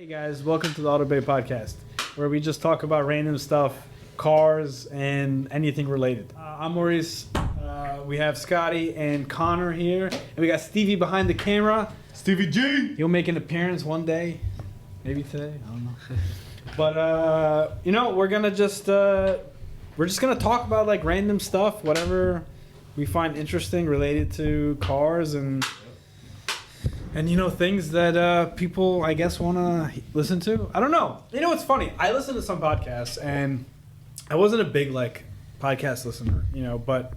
Hey guys, welcome to the Autobay podcast, where we just talk about random stuff, cars, and anything related. I'm Maurice. We have Scotty and Connor here, and we got Stevie behind the camera. Stevie G! He'll make an appearance one day, maybe today. I don't know. But we're just gonna talk about like random stuff, whatever we find interesting related to cars and things that people I guess want to listen to. I don't know. It's funny. I listen to some podcasts, and I wasn't a big podcast listener, but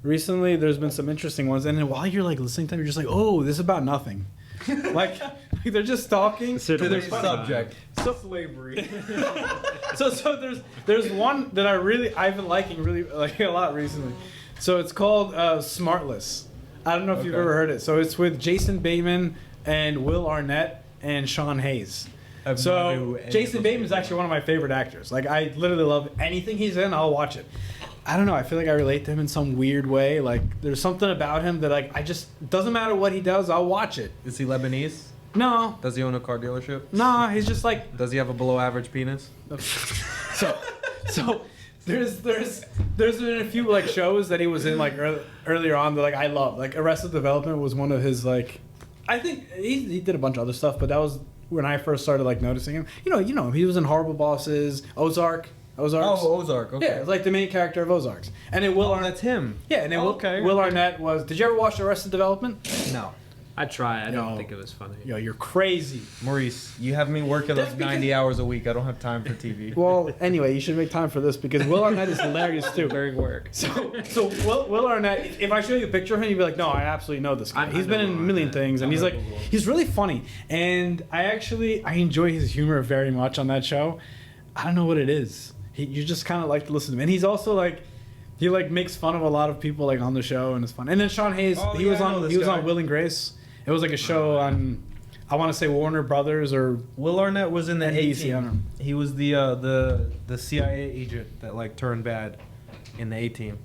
recently there's been some interesting ones, and then while you're listening to them, you're just like, oh, this is about nothing. They're just talking to their subject. So slavery. so there's one that I've been liking a lot recently. So it's called Smartless. I don't know if you've ever heard it. So it's with Jason Bateman and Will Arnett and Sean Hayes. So Jason Bateman is actually one of my favorite actors. I literally love anything he's in. I'll watch it. I don't know. I feel like I relate to him in some weird way. There's something about him that doesn't matter what he does, I'll watch it. Is he Lebanese? No. Does he own a car dealership? No, he's just Does he have a below average penis? So there's been a few shows that he was in earlier on that I love. Arrested Development was one of his I think he did a bunch of other stuff, but that was when I first started noticing him. He was in Horrible Bosses, Ozarks. Oh, Ozark. Okay. Yeah, it's the main character of Ozarks. And then Will Arnett. That's him. Yeah, and then Will Arnett was. Did you ever watch Arrested Development? No. I try. I don't think it was funny. Yo, you're crazy. Maurice, you have me working 90 hours a week. I don't have time for TV. Well, anyway, you should make time for this because Will Arnett is hilarious too. Very work. So Will Arnett, if I show you a picture of him, you'd be like, no, I absolutely know this guy. He's been in a million things, and he's really funny. And I enjoy his humor very much on that show. I don't know what it is. You just kind of like to listen to him. And he's also he makes fun of a lot of people on the show, and it's fun. And then Sean Hayes, he was on Will and Grace. It was a show on, I want to say Warner Brothers or Will Arnett was in the NBC, 18. He was the CIA agent that turned bad in the 18.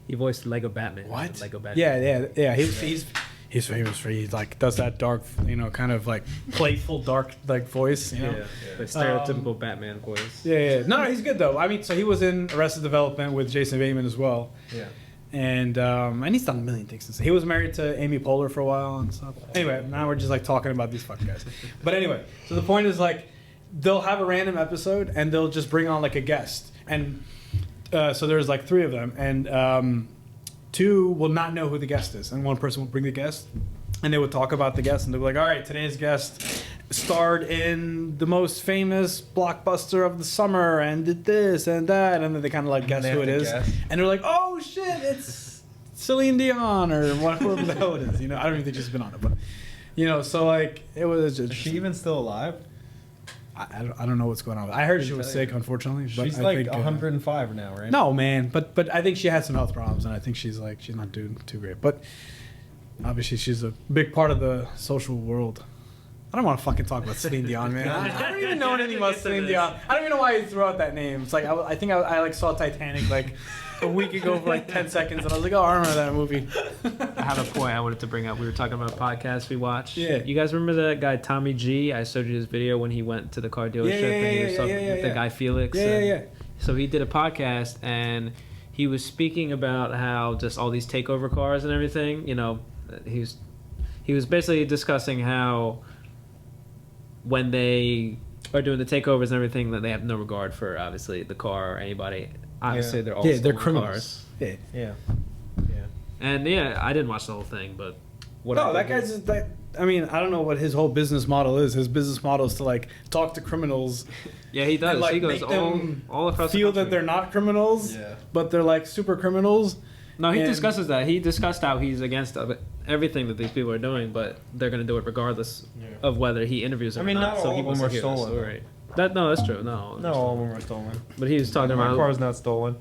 He voiced Lego Batman. What? Lego Batman. Yeah. He's famous for does that dark, kind of playful dark voice. Yeah. The stereotypical Batman voice. Yeah. No, he's good though. I mean, so he was in Arrested Development with Jason Bateman as well. Yeah. And he's done a million things since. He was married to Amy Poehler for a while and stuff. Anyway, now we're just talking about these fucking guys. But anyway, so the point is they'll have a random episode and they'll just bring on a guest. And so there's three of them, and two will not know who the guest is, and one person will bring the guest, and they would talk about the guest, and they'll be like, all right, today's guest starred in the most famous blockbuster of the summer and did this and that, and then they kind of guess who it is, and they're like, oh shit, it's Celine Dion or whatever the hell it is. I don't even think she's been on it, but so it was just, is she even still alive? I don't know what's going on. I heard she was sick, unfortunately. But she's I think 105 now, right? No, man, but I think she had some health problems, and I think she's not doing too great. But obviously, she's a big part of the social world. I don't want to fucking talk about Celine Dion, man. I don't even know anything about Celine Dion. I don't even know why you threw out that name. It's I think I saw Titanic a week ago for 10 seconds, and I was like, oh, I remember that movie. I have a point I wanted to bring up. We were talking about a podcast we watched. Yeah. You guys remember that guy Tommy G? I showed you his video when he went to the car dealership and he was talking with the guy Felix. Yeah. So he did a podcast and he was speaking about how just all these takeover cars and everything. He was basically discussing how when they are doing the takeovers and everything, that they have no regard for obviously the car or anybody. Obviously, they're all they're criminals. Cars. Yeah. And I didn't watch the whole thing, but that guy's just I mean, I don't know what his whole business model is. His business model is to talk to criminals. Yeah, he does. And, he goes all across feel the country. that they're not criminals, but they're super criminals. No, he discusses that. He discussed how he's against everything that these people are doing, but they're going to do it regardless of whether he interviews them. I mean, or not. not So all he of wants them to are hear the stolen. story. No, that's true. No, all of them are stolen. But he was talking about my car's not stolen.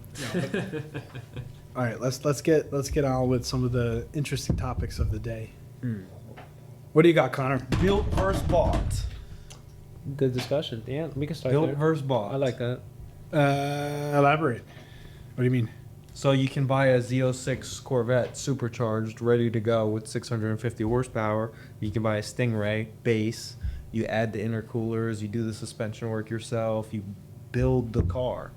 All right, let's get on with some of the interesting topics of the day. What do you got, Connor? Built versus bought. Good discussion. Yeah, we can start Built there. versus bought. I like that. Elaborate. What do you mean? So you can buy a Z06 Corvette supercharged, ready to go with 650 horsepower. You can buy a Stingray base. You add the intercoolers, you do the suspension work yourself, you build the car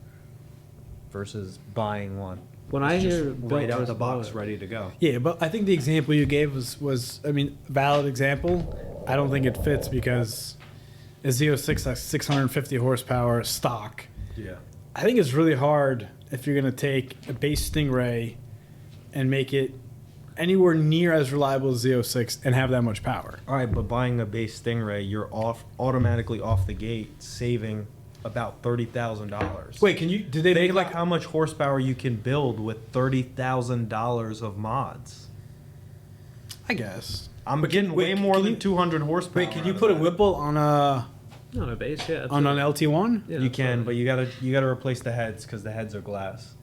versus buying one. When I hear Just built right out versus the box, bought, ready to go. Yeah, but I think the example you gave was I mean, valid example. I don't think it fits because a Z06 has 650 horsepower stock. Yeah. I think it's really hard if you're going to take a base Stingray and make it anywhere near as reliable as Z06 and have that much power. All right, but buying a base Stingray, you're automatically off the gate saving about $30,000. Wait, did they Think make like how much horsepower you can build with $30,000 of mods. I guess. I'm getting way more than 200 horsepower. Wait, can you put a Whipple on a no, base, yeah. on an LT1? Yeah, You can, but you gotta replace the heads because the heads are glass.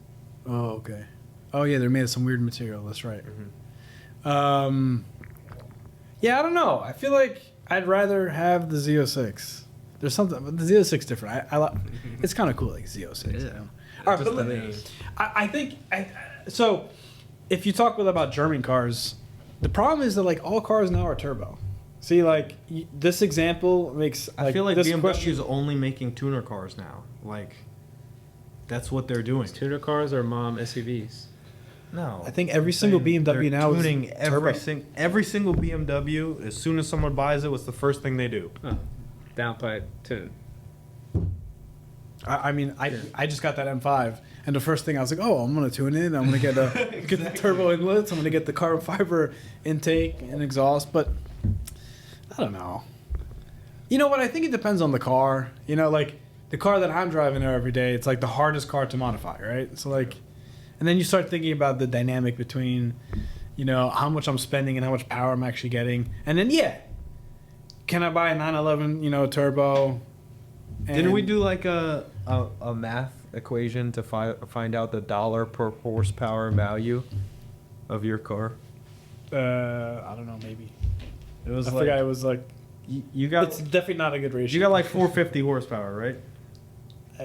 Oh, okay. Oh, yeah, they're made of some weird material. That's right. Mhm. Yeah, I don't know. I feel like I'd rather have the Z06. There's something, but the Z06 is different. It's kind of cool, like Z06. Yeah. You know? All right, Just but the name. I think so. If you talk about German cars, the problem is that like all cars now are turbo. See, like this example makes. I feel like this BMW question- is only making tuner cars now. Like, that's what they're doing. Tuner cars or mom SUVs? No, I think every single BMW now is tuning turbo. every single BMW. As soon as someone buys it, what's the first thing they do? Oh, downpipe tune. I mean, I just got that M5, and the first thing I was like, oh, I'm gonna tune in. I'm gonna get get the turbo inlets. I'm gonna get the carbon fiber intake and exhaust. But I don't know. You know what? I think it depends on the car. You know, like the car that I'm driving there every day, it's like the hardest car to modify, right? So like, and then you start thinking about the dynamic between, you know, how much I'm spending and how much power I'm actually getting, and then yeah, can I buy a 911, you know, turbo? Didn't we do like a math equation to find out the dollar per horsepower value of your car? I don't know, maybe. It was I like forgot it was like. you got It's definitely not a good ratio. you got like 450 horsepower, right?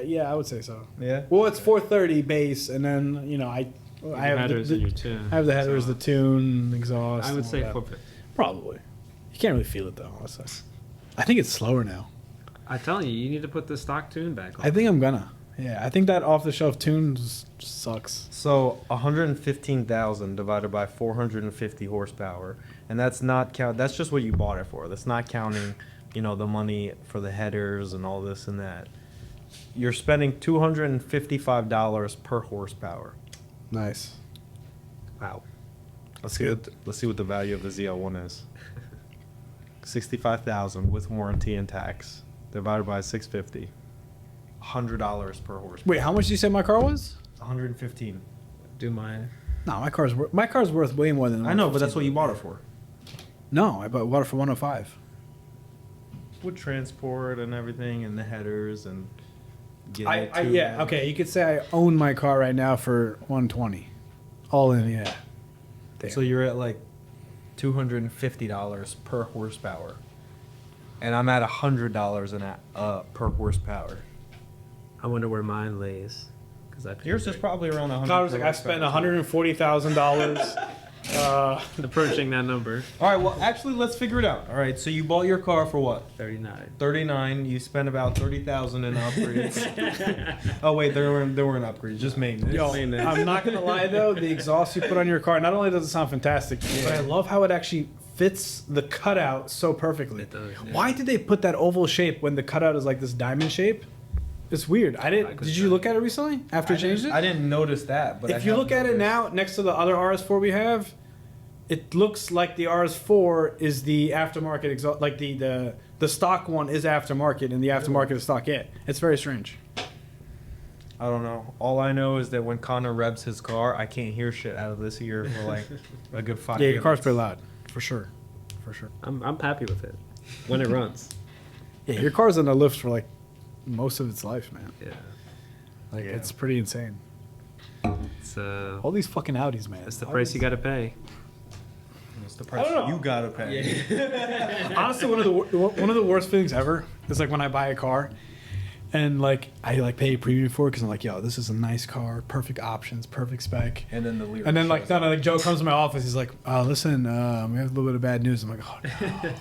Yeah, I would say so. Yeah. Well, it's 430 base, and then you know I have headers the, in your tune. I have the headers, the So, tune, exhaust. I would and say all that. 450. Probably. You can't really feel it though. I think it's slower now. I'm telling you, you need to put the stock tune back on. I think I'm gonna. Yeah, I think that off-the-shelf tune just sucks. So 115,000 divided by 450 horsepower, and that's not count. That's just what you bought it for. That's not counting, you know, the money for the headers and all this and that. You're spending $255 per horsepower. Nice. Wow. Let's see what the value of the ZL1 is. 65,000 with warranty and tax divided by 650. $100 per horsepower. Wait, how much did you say my car was? 115. Do my. No, my car's worth way more than. I know, but that's 115. what you bought it for. No, I bought it for 105. With transport and everything, and the headers and. getting it to Yeah, them. okay. You could say I own my car right now for 120, all in. Yeah. Damn. So you're at like $250 per horsepower, and I'm at $100 per horsepower. I wonder where mine lays. Because I Yours is probably around 100. I was like, I spent $140,000. approaching that number. All right, well, actually, let's figure it out. All right, so you bought your car for what? 39. 39. You spent about 30,000 in upgrades. Oh wait, there weren't upgrades, just maintenance. Yo, I'm not gonna lie though, the exhaust you put on your car not only does it sound fantastic, but I love how it actually fits the cutout so perfectly. It does, yeah. Why did they put that oval shape when the cutout is like this diamond shape? It's weird. Did you look at it recently after it changed it? I didn't notice that, but If you look at it now next to the other RS4 we have, it looks like the RS4 is the aftermarket exhaust, like the stock one is aftermarket and the aftermarket is stock. Yeah, it's very strange. I don't know. All I know is that when Connor revs his car, I can't hear shit out of this ear for like a good 5 Yeah, minutes. your car's pretty loud, for sure, for sure. I'm happy with it when it runs. Yeah, your car's in the lift for like most of its life, man. Yeah. Like Yeah. it's pretty insane. It's All these fucking Audis, man. that's the price you got to pay. It's the price I don't know. you gotta pay. Honestly, one of the worst feelings ever is like when I buy a car, and like I like pay a premium for it because I'm like, yo, this is a nice car, perfect options, perfect spec. And then the lyrics. And then like shows no, up. no, like Joe comes to my office, he's like, listen, we have a little bit of bad news. I'm like, oh no.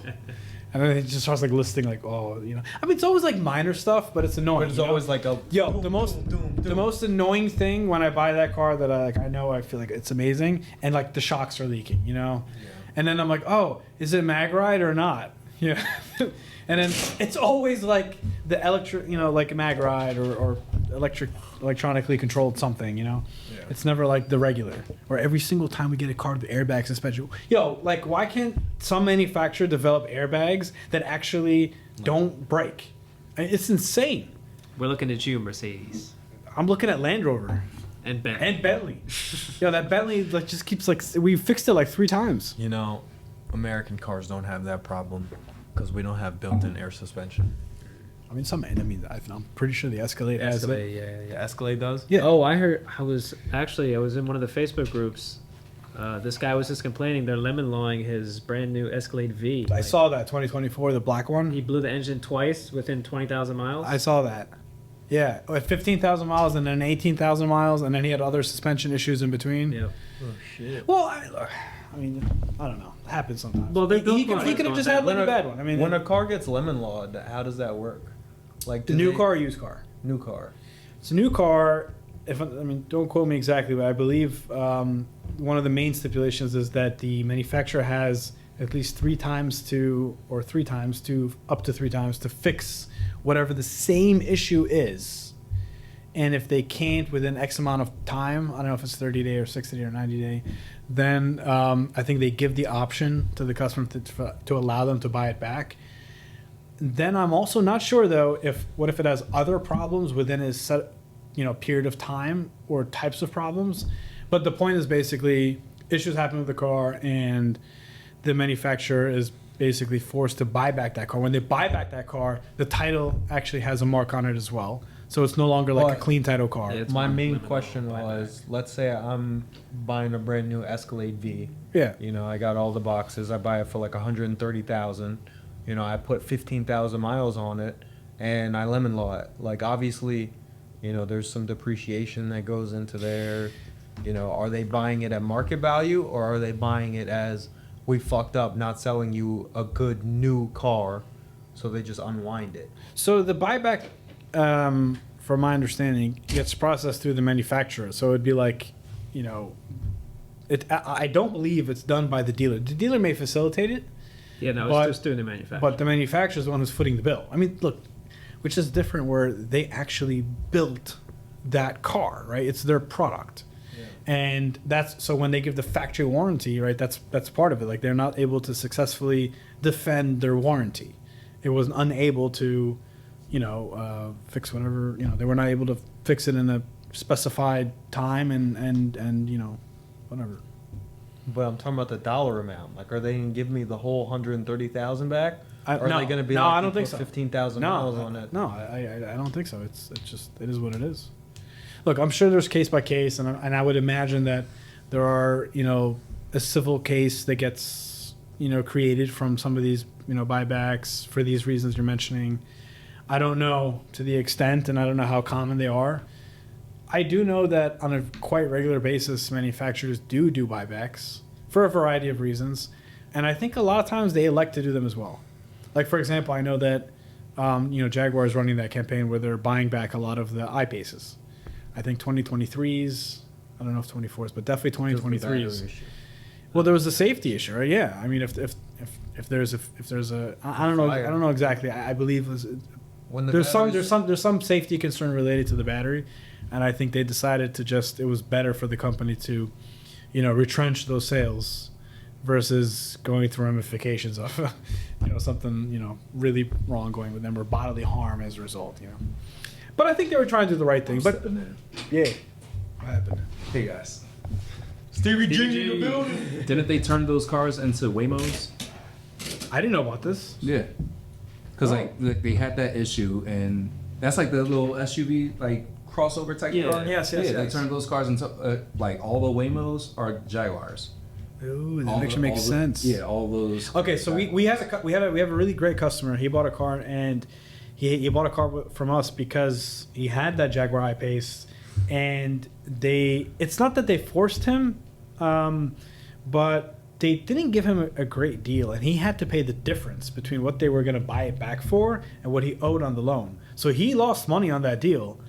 And then it just starts like listing like, oh, you know. I mean, it's always like minor stuff, but it's annoying. But it's you know? always like a Yo, the most annoying thing when I buy that car that I know I feel like it's amazing, and like the shocks are leaking, you know. Yeah. And then I'm like, oh, is it mag ride or not? Yeah. And then it's always like the electric, you know, like a mag ride or electronically controlled something, you know. Yeah. It's never like the regular. Or every single time we get a car with airbag suspension. Yo, like why can't some manufacturer develop airbags that actually don't break? I mean, it's insane. We're looking at you, Mercedes. I'm looking at Land Rover And Bentley. and Bentley. Yo, that Bentley like just keeps like we fixed it like 3 times. You know, American cars don't have that problem because we don't have built-in air suspension. I mean, I'm pretty sure the Escalade has it. Yeah, Escalade does. Yeah. Oh, I heard. I was in one of the Facebook groups. This guy was just complaining they're lemon lawing his brand new Escalade V. I saw that 2024, the black one. He blew the engine twice within 20,000 miles. I saw that. Yeah, at 15,000 miles and then 18,000 miles, and then he had other suspension issues in between. Yeah. Oh shit. Well, I mean, I don't know. It happens sometimes. Well, they're he built could for have it. just had like a bad one. I mean, when a car gets lemon lawed, how does that work? Like the new car or used car? New car. It's a new car. Don't quote me exactly, but I believe one of the main stipulations is that the manufacturer has at least 3 times to up to 3 times to fix whatever the same issue is. And if they can't within X amount of time, I don't know if it's 30 day or 60 day or 90 day, then I think they give the option to the customer to allow them to buy it back. Then I'm also not sure though if it has other problems within his set, period of time or types of problems. But the point is basically issues happen with the car and the manufacturer is basically forced to buy back that car. When they buy back that car, the title actually has a mark on it as well. So it's no longer like a clean title car. Yeah, My main lemon question law was, let's say I'm buying a brand new Escalade V. Yeah. I got all the boxes. I buy it for like 130,000. I put 15,000 miles on it, and I lemon law it. Like obviously, there's some depreciation that goes into there. Are they buying it at market value, or are they buying it as we fucked up not selling you a good new car, so they just unwind it? So the buyback, from my understanding, gets processed through the manufacturer. So it'd be like, I don't believe it's done by the dealer. The dealer may facilitate it. Yeah, no, But- it's just doing the manufacturer. But the manufacturer is the one who's footing the bill. I mean, look, which is different where they actually built that car, right? It's their product. Yeah. And that's so when they give the factory warranty, right? That's part of it. Like they're not able to successfully defend their warranty. It was unable to, fix whatever, they were not able to fix it in a specified time and whatever. But I'm talking about the dollar amount. Like, are they going to give me the whole 130,000 back? Or are no. they going to be No, like, I don't you think put so. 15,000 miles on it? No, I don't think so. It's just it is what it is. Look, I'm sure there's case by case, and I would imagine that there are a civil case that gets created from some of these buybacks for these reasons you're mentioning. I don't know to the extent, and I don't know how common they are. I do know that on a quite regular basis, manufacturers do buybacks for a variety of reasons, and I think a lot of times they elect to do them as well. Like for example, I know that Jaguar is running that campaign where they're buying back a lot of the I-Paces. I think 2023s. I don't know if 24s, but definitely 2023s. Well, there was a safety issue, right? Yeah, I mean, if there's a I don't know exactly. I believe there's some safety concern related to the battery, and I think they decided it was better for the company to, retrench those sales, versus going through ramifications of, something really wrong going with them or bodily harm as a result. But I think they were trying to do the right thing. But yeah, what happened? Hey guys. Stevie G in the building. Didn't they turn those cars into Waymos? I didn't know about this. Yeah. Because they had that issue, and that's like the little SUV crossover type car. Yes. They turned those cars into all the Waymos are Jaguars. Ooh, that actually makes sense. Yeah, all those. Okay, so we have a really great customer. He bought a car and he bought a car from us because he had that Jaguar I-Pace, and it's not that they forced him, but they didn't give him a great deal, and he had to pay the difference between what they were going to buy it back for and what he owed on the loan. So he lost money on that deal,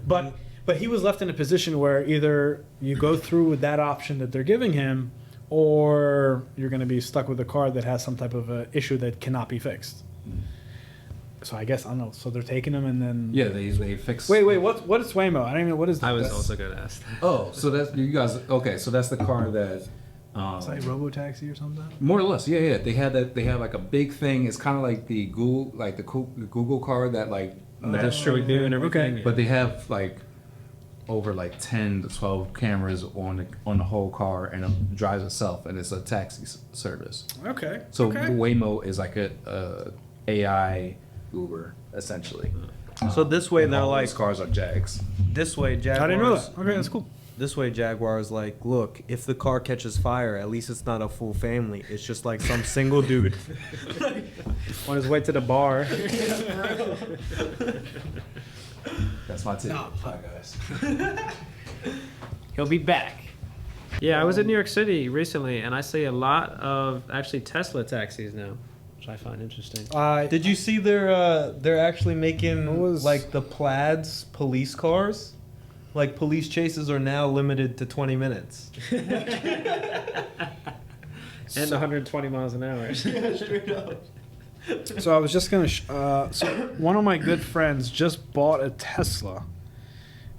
but he was left in a position where either you go through with that option that they're giving him, or you're going to be stuck with a car that has some type of a issue that cannot be fixed. So I guess I don't know. So they're taking him, and then they fix. Wait, what is Waymo? I don't even know what is. I was that? also going to ask that. Oh, so that's you guys. Okay, so that's the car that. It's like Robotaxi or something. More or less, yeah. They had that. They have like a big thing. It's kind of like the Google, the Google car that like. The Street View and everything. Okay. But they have like over like 10 to 12 cameras on the whole car, and it drives itself, and it's a taxi service. Okay. So okay. Waymo is like a AI Uber essentially. So this way And they're all like, those cars are Jags. this way Jaguars. I didn't know that. Okay, that's cool. This way Jaguars like, look, if the car catches fire, at least it's not a full family. It's just like some single dude. On his way to the bar. That's my tip. No. Hi guys. He'll be back. Yeah, I was in New York City recently, and I see a lot of actually Tesla taxis now, which I find interesting. Did you see they're actually making What was- like the Plaids police cars? Like police chases are now limited to 20 minutes. And 120 miles an hour. So I was just gonna. So one of my good friends just bought a Tesla,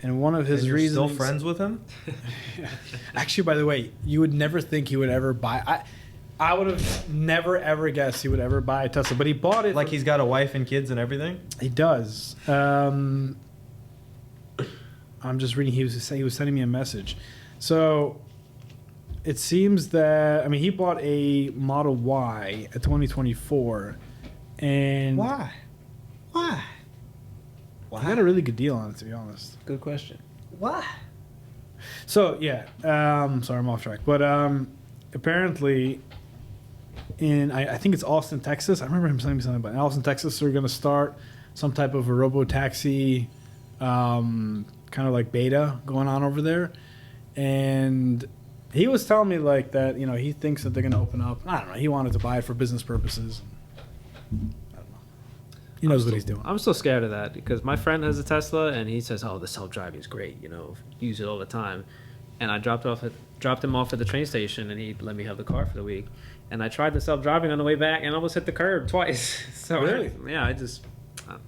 and one of his And you're reasons. still friends with him? Actually, by the way, you would never think he would ever buy. I would have never ever guessed he would ever buy a Tesla, but he bought it. Like he's got a wife and kids and everything? He does. I'm just reading. He was sending me a message. So it seems that he bought a Model Y, a 2024, and Why? I got a really good deal on it, to be honest. Good question. Why? So yeah, sorry, I'm off track. But apparently, I think it's Austin, Texas. I remember him telling me something about Austin, Texas. They're going to start some type of a robo-taxi, kind of like beta going on over there. And he was telling me like that, he thinks that they're going to open up. I don't know. He wanted to buy it for business purposes. I don't know. He knows what he's doing. I'm still scared of that because my friend has a Tesla and he says, "Oh, the self-driving is great. Use it all the time." And I dropped him off at the train station, and he let me have the car for the week. And I tried the self-driving on the way back and almost hit the curb twice. So Really?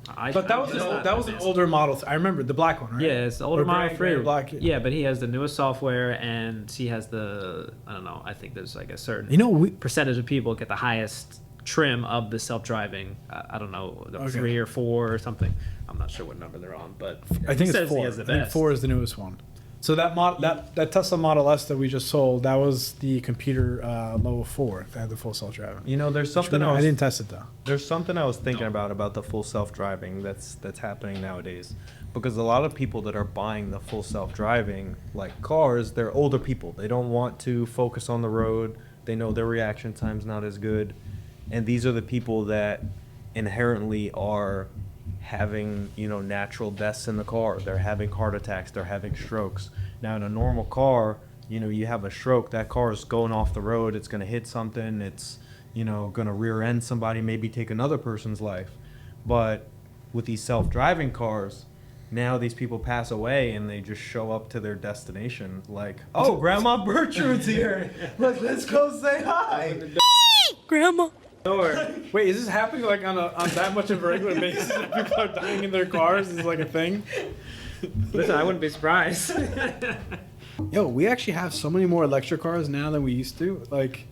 But that was an older model. I remember the black one, right? Yeah, it's the older Or Model gray 3. or black. Yeah, but he has the newest software, and he has I don't know, I think there's like a certain percentage of people get the highest trim of the self-driving. I don't know, Okay. 3 or 4 or something. I'm not sure what number they're on, but I he think says it's he 4. has the I think best. 4 is the newest one. So that Tesla Model S that we just sold, that was the computer level 4 that had the full self-driving. There's something I didn't test it though. There's something I was thinking about the full self-driving that's happening nowadays. Because a lot of people that are buying the full self-driving like cars, they're older people. They don't want to focus on the road. They know their reaction time's not as good. And these are the people that inherently are having, natural deaths in the car. They're having heart attacks, they're having strokes. Now in a normal car, you have a stroke, that car is going off the road, it's going to hit something, it's going to rear end somebody, maybe take another person's life. But with these self-driving cars, now these people pass away and they just show up to their destination like, "Oh, Grandma Bertrude's here. Let's go say hi." Grandma. Wait, is this happening like on that much of a regular basis? That people are dying in their cars is like a thing. Listen, I wouldn't be surprised. Yo, we actually have so many more electric cars now than we used to. Like,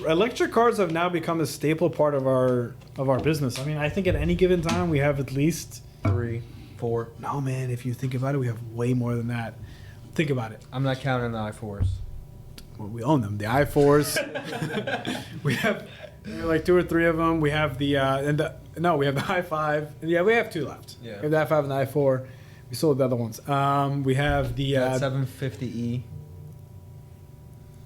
electric cars have now become a staple part of our business. I think at any given time we have at least 3, 4. No, man. If you think about it, we have way more than that. Think about it. I'm not counting the i4s. Well, we own them. The i4s. We have like 2 or 3 of them. We have we have the i5. Yeah, we have 2 left. Yeah. We have the i5 and the i4. We sold the other ones. We have the That 750E.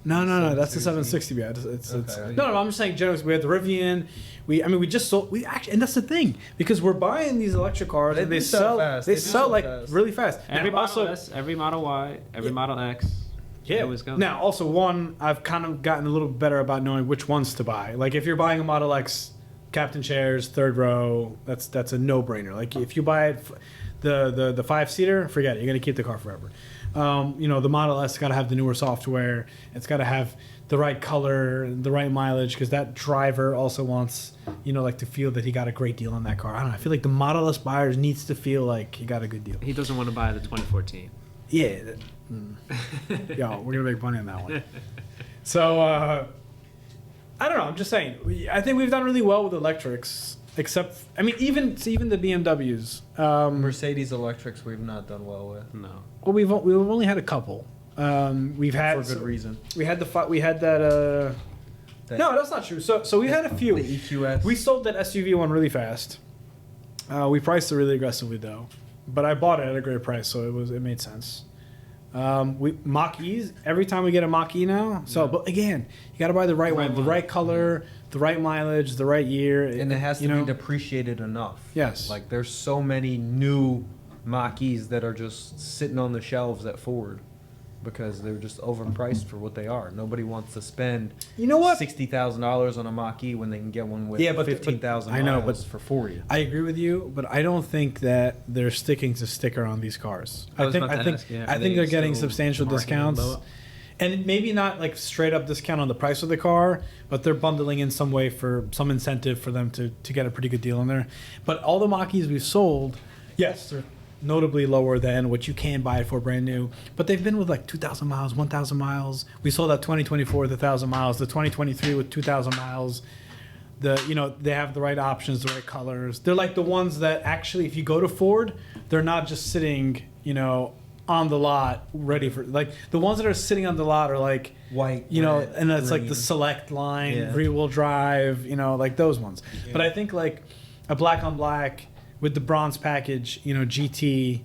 No. That's the 760. Yeah, it's Okay. no. I'm just saying generally. We have the Rivian. We just sold. We actually, and that's the thing because we're buying these electric cars and They they sell sell fast. They They do sell sell like fast. really fast. Every Now, Model S, every Model Y, every Model X. They always go. Now, also one, I've kind of gotten a little better about knowing which ones to buy. Like if you're buying a Model X, captain chairs, third row, that's a no-brainer. Like if you buy it, the 5-seater, forget it. You're gonna keep the car forever. You know, the Model S got to have the newer software. It's got to have the right color, the right mileage, because that driver also wants, you know, like to feel that he got a great deal on that car. I don't know. I feel like the Model S buyers needs to feel like he got a good deal. He doesn't want to buy the 2014. Yeah. Yo, we're gonna make money on that one. So I don't know. I'm just saying. I think we've done really well with electrics, except I mean, even the BMWs. Mercedes electrics we've not done well with. No. Well, we've only had a couple. We've had For good reason. We had that. No, that's not true. So we had a few. The EQS. We sold that SUV one really fast. We priced it really aggressively though, but I bought it at a great price, so it made sense. We Mach-E's, every time we get a Mach-E now. So, but again, you got to buy the right one, the right color, the right mileage, the right year, and it has to be depreciated enough. Yes. Like there's so many new Mach-E's that are just sitting on the shelves at Ford because they're just overpriced for what they are. Nobody wants to spend $60,000 on a Mach-E when they can get one with 15,000 I know, but for 40. I agree with you, but I don't think that they're sticking to sticker on these cars. I think they're getting substantial discounts. And maybe not like straight up discount on the price of the car, but they're bundling in some way for some incentive for them to get a pretty good deal on there. But all the Mach-E's we've sold, yes, they're notably lower than what you can buy it for brand new, but they've been with like 2,000 miles, 1,000 miles. We sold that 2024 with 1,000 miles, the 2023 with 2,000 miles. They have the right options, the right colors. They're like the ones that actually, if you go to Ford, they're not just sitting, on the lot ready for, like the ones that are sitting on the lot are like white, red, and that's green. like the Select line, rear-wheel drive, like those ones. Yeah. But I think like a black on black with the bronze package, GT,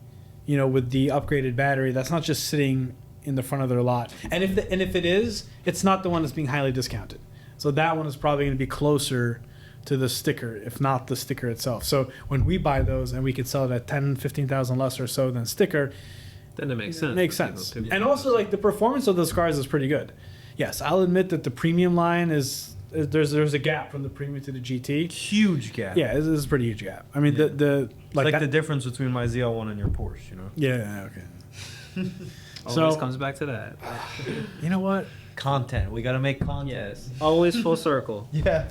with the upgraded battery, that's not just sitting in the front of their lot. And if it is, it's not the one that's being highly discounted. So that one is probably going to be closer to the sticker, if not the sticker itself. So when we buy those and we can sell it at 10, 15,000 less or so than sticker, then it makes sense. Makes sense. And also like the performance of those cars is pretty good. Yes, I'll admit that the premium line there's a gap from the premium to the GT. Huge gap. Yeah, this is a pretty huge gap. I mean, the difference between my ZL1 and your Porsche, Yeah, okay. Always comes back to that. You know what? Content. We got to make content. Yes. Always full circle. Yeah.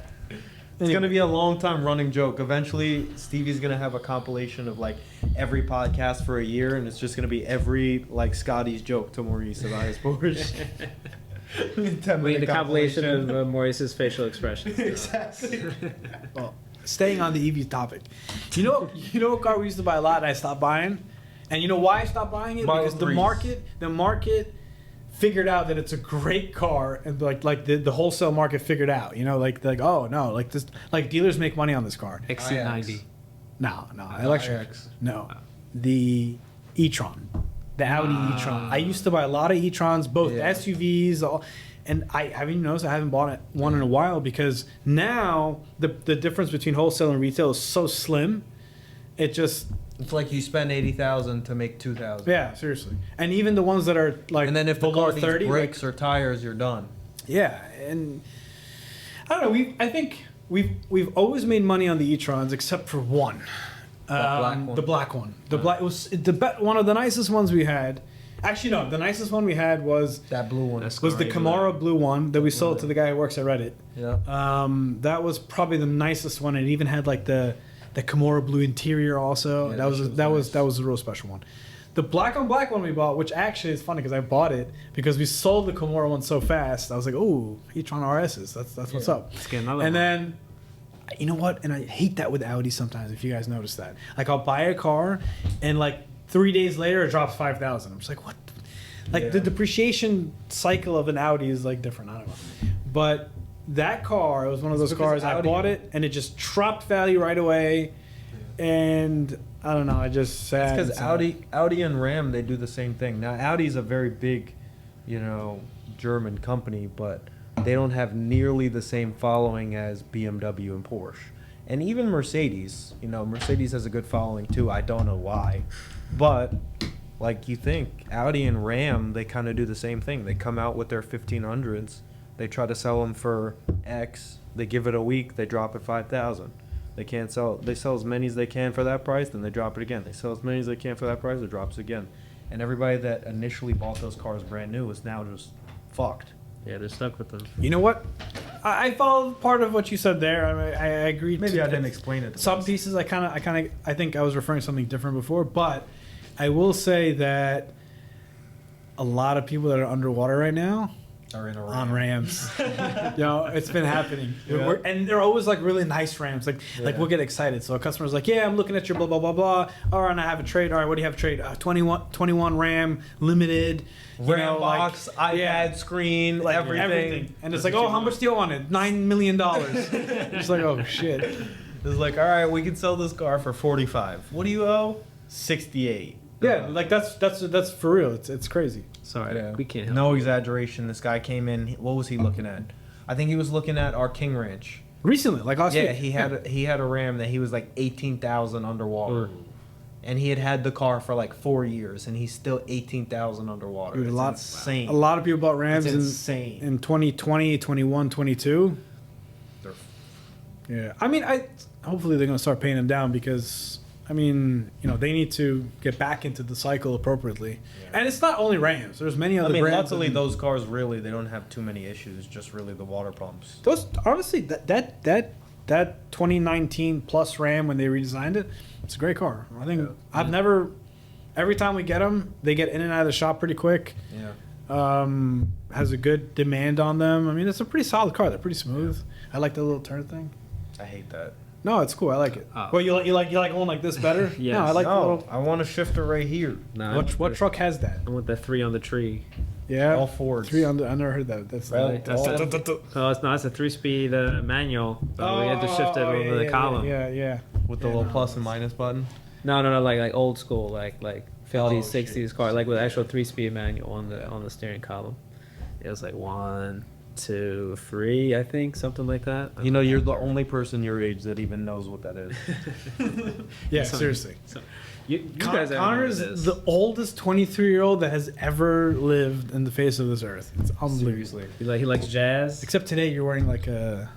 It's going to be a long time running joke. Eventually, Stevie's going to have a compilation of like every podcast for a year, and it's just going to be every like Scotty's joke to Maurice about his Porsche. The compilation of Maurice's facial expressions. Exactly. Well, staying on the EV topic, you know what car we used to buy a lot and I stopped buying, and you know why I stopped buying it? Because the market figured out that it's a great car, and like the wholesale market figured out, oh no, like this, like dealers make money on this car. XC90. No, electric. No, the e-tron. The Audi e-tron. I used to buy a lot of e-trons, both SUVs, and haven't noticed I haven't bought one in a while because now the difference between wholesale and retail is so slim. It's like you spend $80,000 to make $2,000. Yeah, seriously. And even the ones that are like, and then if below the car 30 needs brakes or tires, you're done. Yeah, and I don't know. I think we've always made money on the e-trons except for one. The black one. It was one of the nicest ones we had. Actually, no. The nicest one we had was that blue one. Was the Camaro blue one that we sold to the guy who works at Reddit. Yeah. That was probably the nicest one. It even had like the Camaro blue interior also. Yeah, that was a real special one. The black on black one we bought, which actually is funny because I bought it because we sold the Camaro one so fast. I was like, oh, e-tron RSs. That's what's up. Let's get another and one. then. You know what? And I hate that with Audi sometimes, if you guys notice that. Like, I'll buy a car, and, like, 3 days later, it drops 5,000. I'm just like, what? Like, the depreciation cycle of an Audi is, like, different. I don't know. But that car, it was one of those cars, I bought it, and it just dropped value right away. And, I don't know, I just sad. It's because Audi and Ram, they do the same thing. Now, Audi's a very big, German company, but they don't have nearly the same following as BMW and Porsche. And even Mercedes, Mercedes has a good following too. I don't know why. But Like, you think Audi and Ram, they kind of do the same thing. They come out with their 1500s. They try to sell them for X. They give it a week. They drop it 5,000. They can't sell. They sell as many as they can for that price, then they drop it again. They sell as many as they can for that price, it drops again. And everybody that initially bought those cars brand new is now just fucked. Yeah, they're stuck with them. You know what? I follow part of what you said there. I agreed. Maybe I didn't explain it. Some pieces I think I was referring to something different before, but I will say that a lot of people that are underwater right now Are in a on Rams. It's been happening. Yeah. And they're always like really nice Rams. Like we'll get excited. So a customer's like, yeah, I'm looking at your blah, blah, blah, blah. All right, and I have a trade. All right, what do you have to trade? 21 Ram, limited. Ram box, iPad screen, Like everything. And it's like, oh, how much do you want it? $9 million. It's like, oh, shit. It's like, all right, we can sell this car for 45. What do you owe? 68. Yeah, like that's for real. It's crazy. Sorry, we can't help No exaggeration. This guy came in. What was he looking at? I think he was looking at our King Ranch. Recently, like last Yeah, week. he had a Ram that he was like 18,000 underwater, and he had the car for like 4 years, and he's still 18,000 underwater. Dude, It's insane. A lot of people bought Rams It's insane. in 2020, 21, 22. They're- Yeah, I mean, hopefully they're gonna start paying them down because I mean, they need to get back into the cycle appropriately. Yeah. And it's not only Rams. There's many other I mean, brands. luckily those cars really they don't have too many issues. Just really the water pumps. Those honestly, that 2019 Plus Ram when they redesigned it, it's a great car. I think I've never. Every time we get them, they get in and out of the shop pretty quick. Yeah. Has a good demand on them. I mean, it's a pretty solid car. They're pretty smooth. I like the little turn thing. I hate that. No, it's cool. I like it. Oh. Well, you like one like this better? Yes. No, I like the No, little. I want a shifter right here. No, What truck has that? I want the 3 on the tree. Yeah, All Fords. Three under. I never heard that. That's Really? That's Oh, it's not. It's a 3-speed manual. But we had to shift it Oh, over the column. Yeah. With the Yeah, little no, plus and minus button. No, like old school, like 50s, 60s shit. car, like with actual 3-speed manual on the steering column. It was like 1, 2, 3, I think, something like that. You know, you're the only person your age that even knows what that is. Yeah, So- seriously. You guys Connor is the oldest 23-year-old that has ever lived in the face of this earth. It's unbelievable. Seriously. He likes jazz. Except today, you're wearing like a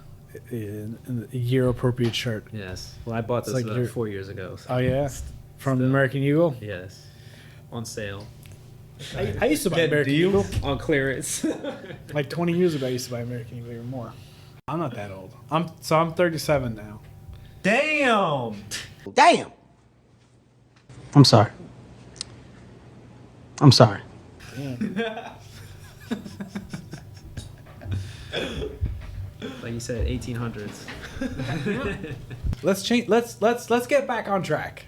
year appropriate shirt. Yes. Well, I bought It's this like you're- 4 years ago. So Oh yeah, from Still. American Eagle. yes, on sale, I used to buy Get American deal? Eagle. on clearance. Like 20 years ago, I used to buy American Eagle even more. I'm not that old. I'm 37 now. Damn! Damn! I'm sorry. I'm sorry. Like you said, 1800s. Let's change. Let's get back on track.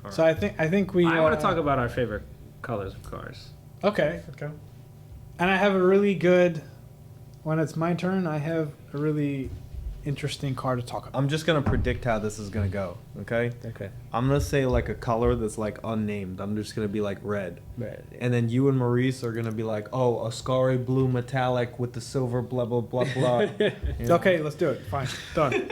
So I think we. I want to talk about our favorite colors of cars. Okay. And I have a really good. When it's my turn, I have a really interesting car to talk about. I'm just gonna predict how this is gonna go, okay? Okay. I'm gonna say like a color that's like unnamed. I'm just gonna be like red. Red. And then you and Maurice are gonna be like, oh, a Ascari blue metallic with the silver blah blah blah blah. You know? Okay, let's do it. Fine, done.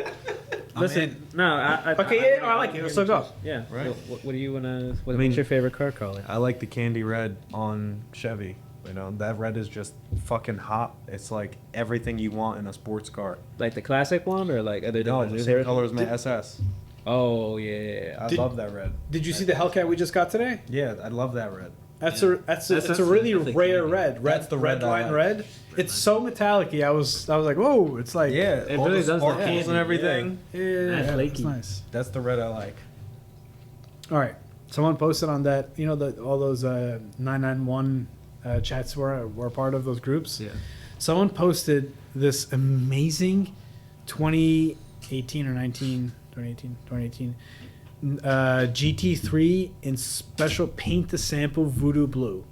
Listen, no, Okay, yeah, I like it. So go. Yeah. Right. What do you wanna? What's mean- your favorite car color? I like the candy red on Chevy. You know, that red is just fucking hot. It's like everything you want in a sports car. Like the classic one, or like other? No, is the there- same color as my SS. Oh yeah. I Did- love that red. Did you see the Hellcat we just got today? Yeah, I love that red. It's That's a really definitely rare candy. red. That's the red I line like. red. It's so metallic-y. I was like, whoa! It's like Yeah, It all really the does look sparkles candy, and everything. yeah, And it's flaky. nice. That's the red I like. All right, someone posted on that. You know all those 991 chats were part of those groups. Yeah. Someone posted this amazing 2018 or 2018 GT3 in special paint to sample voodoo blue.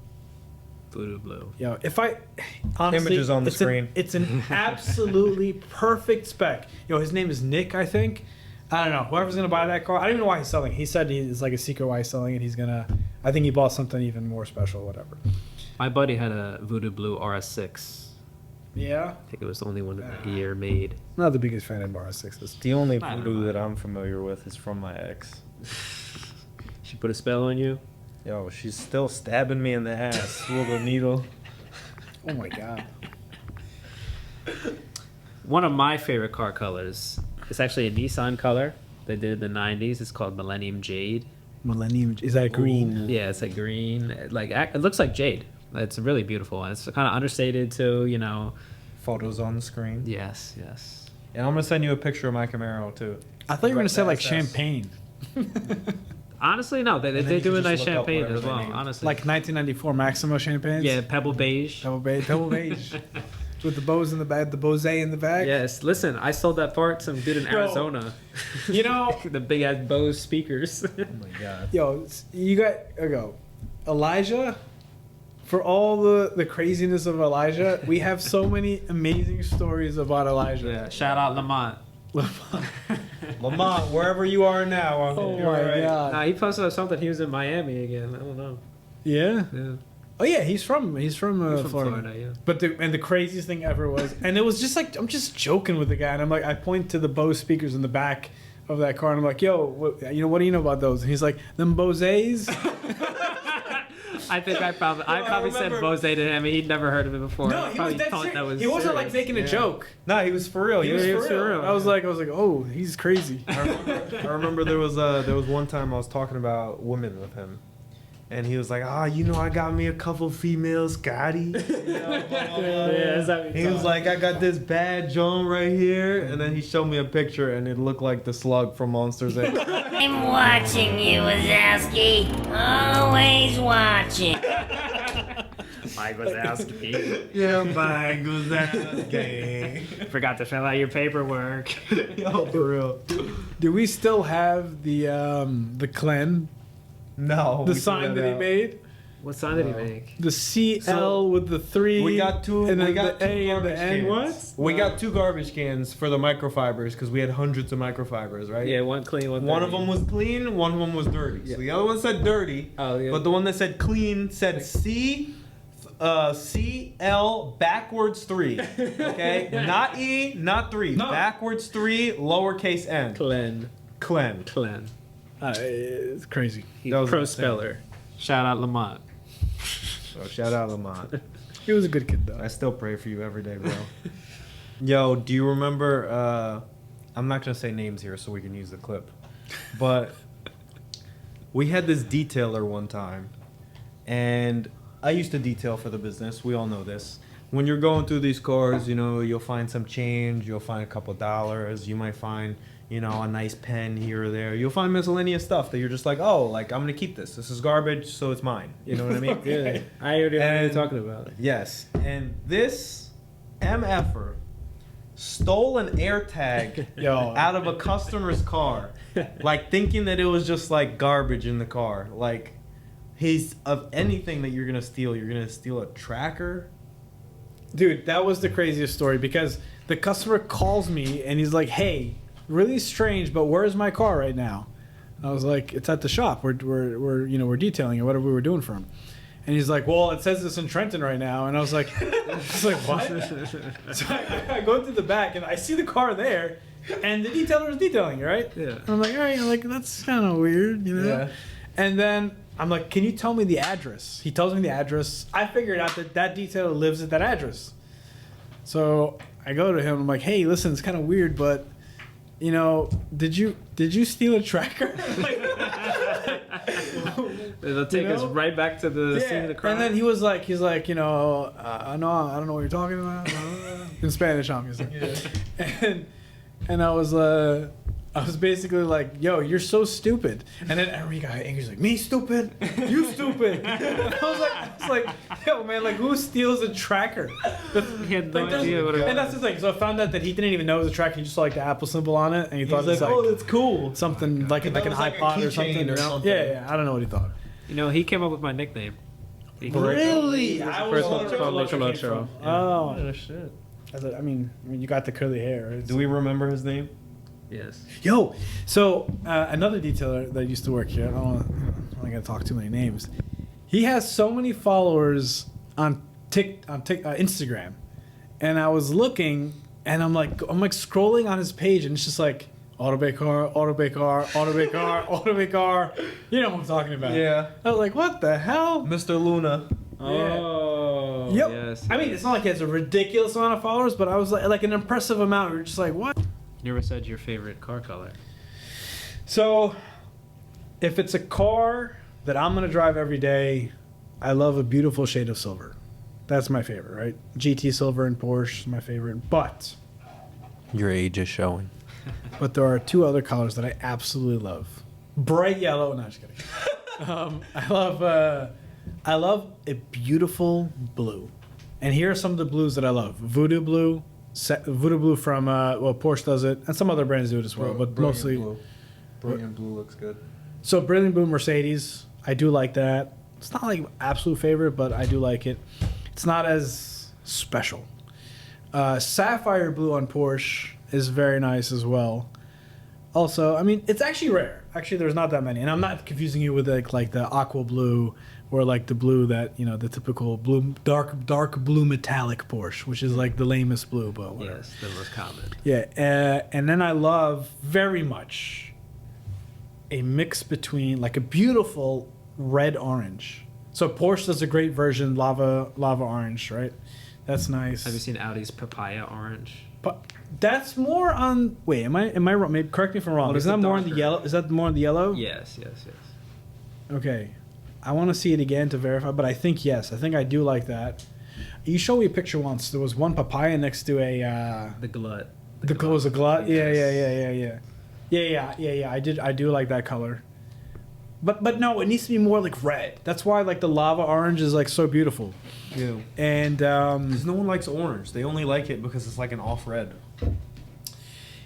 Voodoo blue. Yo, if I honestly, Images on the screen. it's an absolutely perfect spec. Yo, his name is Nick, I think. I don't know. Whoever's gonna buy that car, I don't even know why he's selling. He said it's like a secret why he's selling it. He's gonna. I think he bought something even more special, whatever. My buddy had a voodoo blue RS6. Yeah, I think it was the only one of that year made. not the biggest fan of RS6s. The only I don't voodoo know. that I'm familiar with is from my ex. She put a spell on you. Yo, she's still stabbing me in the ass with a needle. Oh my god. One of my favorite car colors. It's actually a Nissan color. They did in the 90s. It's called Millennium Jade. Millennium, is that green? Yeah, it's a green. Like it looks like jade. It's really beautiful, and it's kind of understated too. You know. Photos on the screen. Yes, yes. And I'm gonna send you a picture of my Camaro too. I thought you were gonna say like SS. champagne. Honestly, no. then They you do can a nice just look up champagne whatever as they well. name. Honestly, Like 1994 Maxima champagnes. yeah, pebble beige. Double beige. With the bows in the back, the Bose in the back. Yes, listen, I sold that part to some dude in Bro, Arizona. You know, The big ass Bose speakers. Oh my god. yo, you got Elijah. For all the craziness of Elijah, we have so many amazing stories about Elijah. Yeah, shout out Lamont. Lamont, wherever you are now, I hope Oh you're my alright. god. Nah, he posted something. He was in Miami again. I don't know. Yeah. Yeah, Oh yeah, he's from He's from Florida. Florida. Yeah. But the craziest thing ever was, and it was just like I'm just joking with the guy, and I'm like, I point to the Bose speakers in the back of that car, and I'm like, yo, what do you know about those? And he's like, them Boses. I think I probably said remember- Bose to him. He'd never heard of it before. No, he was Probably dead thought serious. that was He wasn't like serious. making a joke. Nah, he was for real. He was was for real. real. I was like, oh, he's crazy. I remember there was one time I was talking about women with him, and he was like, I got me a couple female Scotty. Yeah, that's He was like, I got this bad Joan right here, and then he showed me a picture, and it looked like the slug from Monsters Inc. I'm watching you, Wazowski. Always watching. Mike Wazowski. Yeah, Mike Wazowski. Forgot to fill out your paperwork. Yo, for real. Do we still have the Clen, No. the we sign threw that he out. made? What sign did he make? The CL with the 3. We got two. And then We got the two A and the garbage N. cans. We got two garbage cans for the microfibers because we had hundreds of microfibers, right? Yeah, one clean, one One of dirty. them was clean, one of them was dirty. Yeah. So the other one said dirty, Oh, yeah. but the one that said clean said CL backwards 3. Okay, not E, not 3. No. Backwards 3, lowercase n. Clen. Clen. Clen. It's crazy. He's That was pro insane. speller. Shout out Lamont. So shout out Lamont. He was a good kid though. I still pray for you every day, bro. Yo, do you remember? I'm not gonna say names here, so we can use the clip. But we had this detailer one time, and I used to detail for the business. We all know this. When you're going through these cars, you'll find some change. You'll find a couple dollars. You might find, a nice pen here or there. You'll find miscellaneous stuff that you're just like, oh, like I'm gonna keep this. This is garbage, so it's mine. You know what I mean? Yeah, I already know what And- you're talking about. Yes. And this MFer stole an AirTag Yo. out of a customer's car, like thinking that it was just like garbage in the car. Like, he's of anything that you're gonna steal a tracker. Dude, that was the craziest story because the customer calls me and he's like, "Hey, really strange, but where's my car right now?" I was like, "It's at the shop. We're detailing it, whatever we were doing for him." And he's like, "Well, it says it's in Trenton right now." And I was like, "What?" So I go to the back and I see the car there, and the detailer is detailing it, right? Yeah. And I'm like, "All right," that's kind of weird, Yeah. And then I'm like, "Can you tell me the address?" He tells me the address. I figured out that detailer lives at that address. So I go to him. I'm like, "Hey, listen, it's kind of weird, but did you steal a tracker?" It'll take us right back to the scene of the crime. And then he's like, no, I don't know what you're talking about. In Spanish, obviously. And I was basically like, "Yo, you're so stupid." And then every guy angry, like, "Me stupid? You stupid?" And I was like, "Yo, man, like who steals a tracker?" He had no Like, there's- idea what it and was. that's the thing. So I found out that he didn't even know it was a tracker. He just saw like the Apple symbol on it, and he thought it was like, "Oh, that's cool." something like an That was like a iPod or keychain something. or something. Yeah, I don't know what he thought. He came up with my nickname. Really? I was first one called Michelotro. Oh, shit. I mean, you got the curly hair. Right? Do we remember his name? Yes. Yo, so another detailer that used to work here. I don't want to talk too many names. He has so many followers on Instagram, and I was looking, and I'm like scrolling on his page, and it's just like Autobay car, Autobay car, Autobay car, Autobay car. You know what I'm talking about. Yeah. I was like, what the hell? Mr. Luna. Oh, Yep. yes. I mean, it's not like he has a ridiculous amount of followers, but I was like an impressive amount. We're just like, what? You never said your favorite car color. So, if it's a car that I'm gonna drive every day, I love a beautiful shade of silver. That's my favorite, right? GT silver and Porsche is my favorite. But Your age is showing. there are two other colors that I absolutely love. Bright yellow. No, just kidding. I love a beautiful blue. And here are some of the blues that I love. Voodoo blue. Voodoo blue from, Porsche does it. And some other brands do it as well. But mostly. Blue. Brilliant blue looks good. So Brilliant Blue Mercedes. I do like that. It's not like absolute favorite, but I do like it. It's not as special. Sapphire blue on Porsche is very nice as well. Also, I mean, it's actually rare. Actually, there's not that many. And I'm not confusing you with like the aqua blue or like the blue that, the typical blue, dark blue metallic Porsche, which is like the lamest blue, but whatever. Yes, the most common. Yeah. And then I love very much a mix between like a beautiful red orange. So Porsche does a great version, lava orange, right? That's nice. Have you seen Audi's papaya orange? But that's more on. Wait, am I wrong? Maybe correct me if I'm wrong. Well, Is it's that the more on the darker. yellow? Is that more on the yellow? Yes. Okay, I want to see it again to verify, but I think yes. I think I do like that. You showed me a picture once. There was one papaya next to a. The glut. The was a glut. Yes. Yeah. I do like that color. But no, it needs to be more like red. That's why like the lava orange is like so beautiful. Yeah. And Because no one likes orange. They only like it because it's like an off red.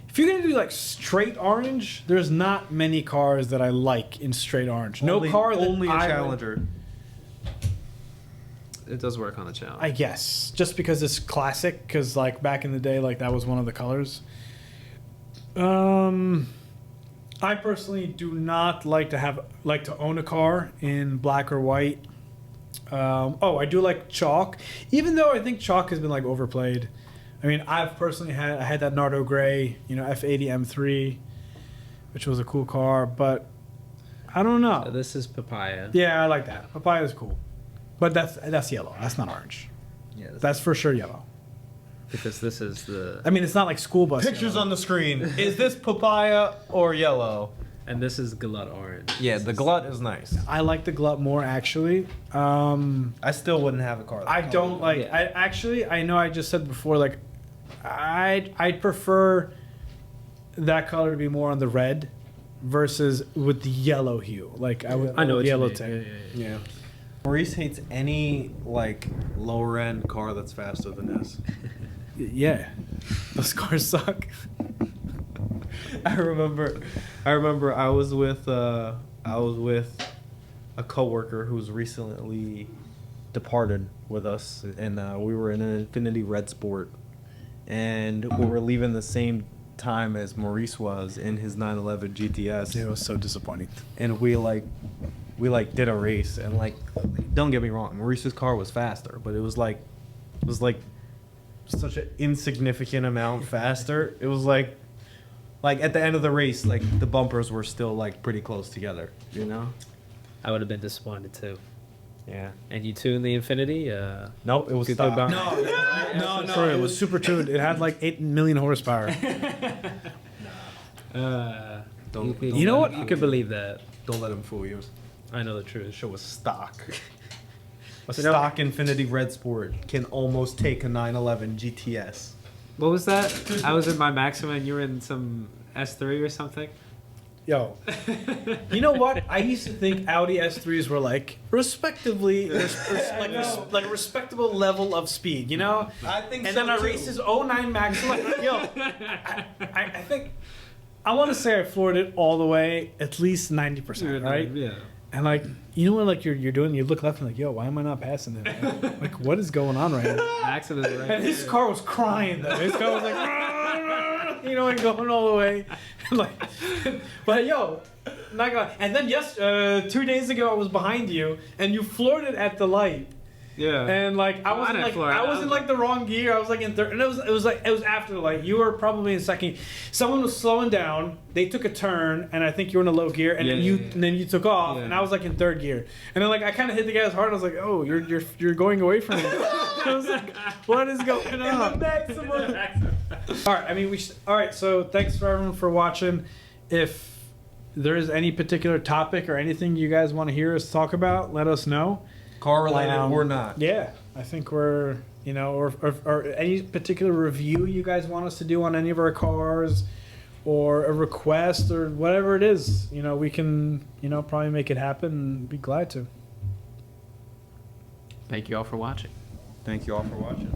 if you're gonna do like straight orange, there's not many cars that I like in straight orange. No car that only a I Challenger. It does work on the challenge. I guess just because it's classic. Because like back in the day, like that was one of the colors. I personally do not like to own a car in black or white. I do like chalk, even though I think chalk has been like overplayed. I mean, I've personally had that Nardo Gray, F80 M3, which was a cool car, but I don't know. So this is papaya. Yeah, I like that. Papaya is cool, but that's yellow. That's not orange. Yeah. That's for sure yellow. Because this is the. I mean, it's not like school bus. Pictures yellow. on the screen. Is this papaya or yellow? And this is glut orange. Yeah, the glut is nice. I like the glut more actually. I still wouldn't have a car. I don't like. Yeah. I know I just said before. Like, I'd prefer that color to be more on the red, versus with the yellow hue. Like I would. I know what yellow you mean. tint. Yeah. Maurice hates any like lower end car that's faster than this. Yeah, those cars suck. I remember I was with a coworker who's recently departed with us, and we were in an Infiniti Red Sport, and we were leaving the same time as Maurice was in his 911 GTS. It was so disappointing. And we did a race, and like, don't get me wrong, Maurice's car was faster, but it was like such an insignificant amount faster. It was like at the end of the race, like the bumpers were still like pretty close together, I would have been disappointed too. Yeah. And you tuned the Infinity? Nope, it was Good stock. No, it was super tuned. It had like 8 million horsepower. Don't You know what? You could believe that. Don't let him fool you. I know the truth. The show was stock. A You know- stock Infiniti Red Sport can almost take a 911 GTS. What was that? I was in my Maxima and you were in some S3 or something? Yo, you know what? I used to think Audi S3s were like respectively, like a respectable level of speed, I think And then I raced his 09 Maxima. Yo, I think I want to say I floored it all the way, at least 90%, right? Yeah. And like, you know what? Like you're doing, you look left and like, yo, why am I not passing him? Like, what is going on right now? Maxima's right And his there. car was crying though. His car was like, and going all the way. Like, but yo, not gonna. And then 2 days ago I was behind you and you floored it at the light. Yeah. And like I wasn't Mine at like Florida. I was in like the wrong gear. I was like in third, and it was after like you were probably in second. Someone was slowing down. They took a turn, and I think you were in a low gear, and then you took off, and I was like in third gear. And then like I kind of hit the gas hard. I was like, oh, you're going away from me. I was like, what is going on? All right. I mean, all right. So thanks for everyone for watching. If there is any particular topic or anything you guys want to hear us talk about, let us know. Car related or not. Yeah, I think we're, or any particular review you guys want us to do on any of our cars, or a request or whatever it is, we can, probably make it happen and be glad to. Thank you all for watching. Thank you all for watching.